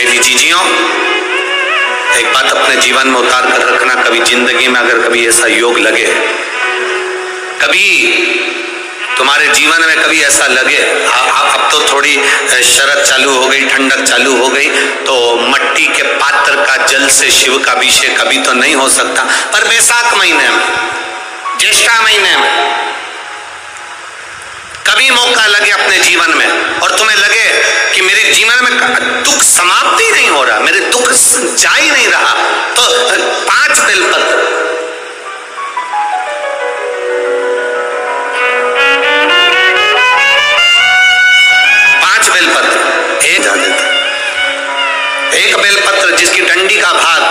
मेरी जीजियों, एक बात अपने जीवन में उतार कर रखना, कभी जिंदगी में अगर कभी ऐसा योग लगे, कभी तुम्हारे जीवन में कभी ऐसा लगे, अब तो थोड़ी शरद चालू हो गई, ठंडक चालू हो गई, तो मट्टी के पात्र का जल से शिव का अभिषेक कभी तो नहीं हो सकता, पर बैसाख महीने में, ज्येष्ठा महीने में कभी मौका लगे अपने जीवन में और तुम्हें लगे कि मेरे जीवन में दुख समाप्त ही नहीं हो रहा, मेरे दुख जा ही नहीं रहा, तो 5 बेलपत्र, एक बेलपत्र जिसकी डंडी का भाग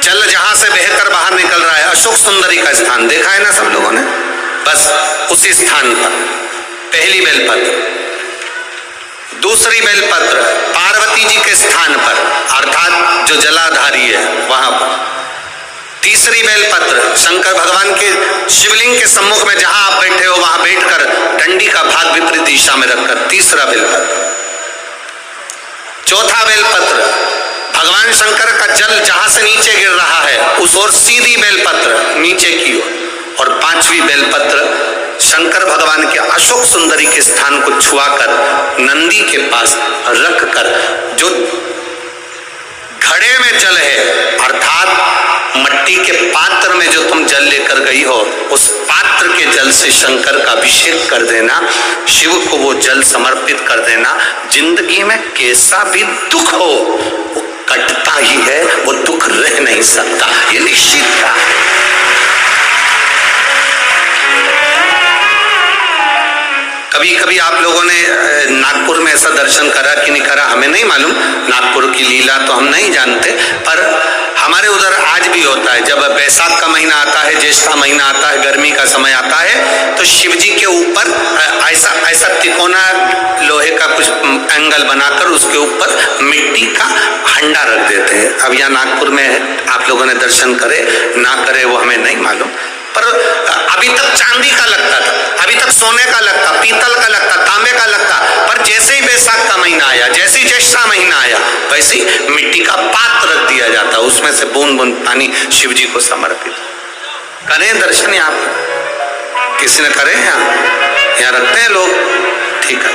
जल जहां से बहकर बाहर निकल रहा है, अशोक सुंदरी का स्थान देखा है ना सब लोगों ने, बस उसी स्थान पर पहली बेलपत्र। दूसरी बेलपत्र पार्वती जी के स्थान पर, अर्थात जो जलाधारी है वहां पर। तीसरी बेलपत्र शंकर भगवान के शिवलिंग के सम्मुख में जहां आप बैठे हो वहां बैठकर डंडी का भाग विपरीत दिशा में रखकर, तीसरा बेलपत्र। चौथा बेलपत्र भगवान शंकर का जल जहां से नीचे गिर रहा है उस ओर सीधी बेलपत्र नीचे की ओर। और 5वीं बेलपत्र शंकर भगवान के अशोक सुंदरी के स्थान को छुआकर नंदी के पास रखकर, जो घड़े में जल है अर्थात मट्टी के पात्र में जो तुम जल लेकर गई हो, उस पात्र के जल से शंकर का अभिषेक कर देना, शिव को वो जल समर्पित कर देना। जिंदगी में कैसा भी दुख हो वो कटता ही है, वो दुख रह नहीं सकता, ये निश्चित था। कभी कभी आप लोगों ने नागपुर में ऐसा दर्शन करा कि नहीं करा हमें नहीं मालूम, नागपुर की लीला तो हम नहीं जानते, पर हमारे उधर आज भी होता है। जब बैसाख का महीना आता है, ज्येष्ठा महीना आता है, गर्मी का समय आता है, तो शिव जी के ऊपर ऐसा ऐसा तिकोना लोहे का कुछ एंगल बनाकर उसके ऊपर मिट्टी का हंडा रख देते हैं। अब यहाँ नागपुर में आप लोगों ने दर्शन करे ना करे वो हमें नहीं मालूम, पर अभी तक चांदी का लगता था, अभी तक सोने का लगता, पीतल का लगता, तांबे का लगता, पर जैसे ही बैसाख का महीना आया, जैसे ही ज्येष्ठा महीना आया, वैसे ही मिट्टी का पात्र रख दिया जाता, उसमें से बूंद बूंद पानी शिव जी को समर्पित। करें दर्शन यहाँ पर, किसी ने करे यहाँ रखते हैं लोग, ठीक है।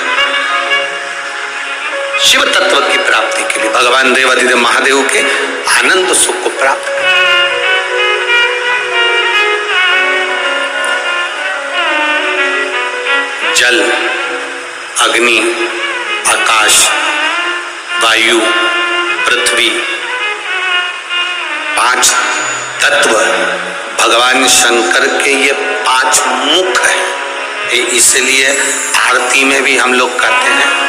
शिव तत्व की प्राप्ति के लिए भगवान देवाधिदेव महादेव के आनंद सुख को प्राप्त करें। जल, अग्नि, आकाश, वायु, पृथ्वी, 5 तत्व भगवान शंकर के ये 5 मुख है। इसलिए आरती में भी हम लोग कहते हैं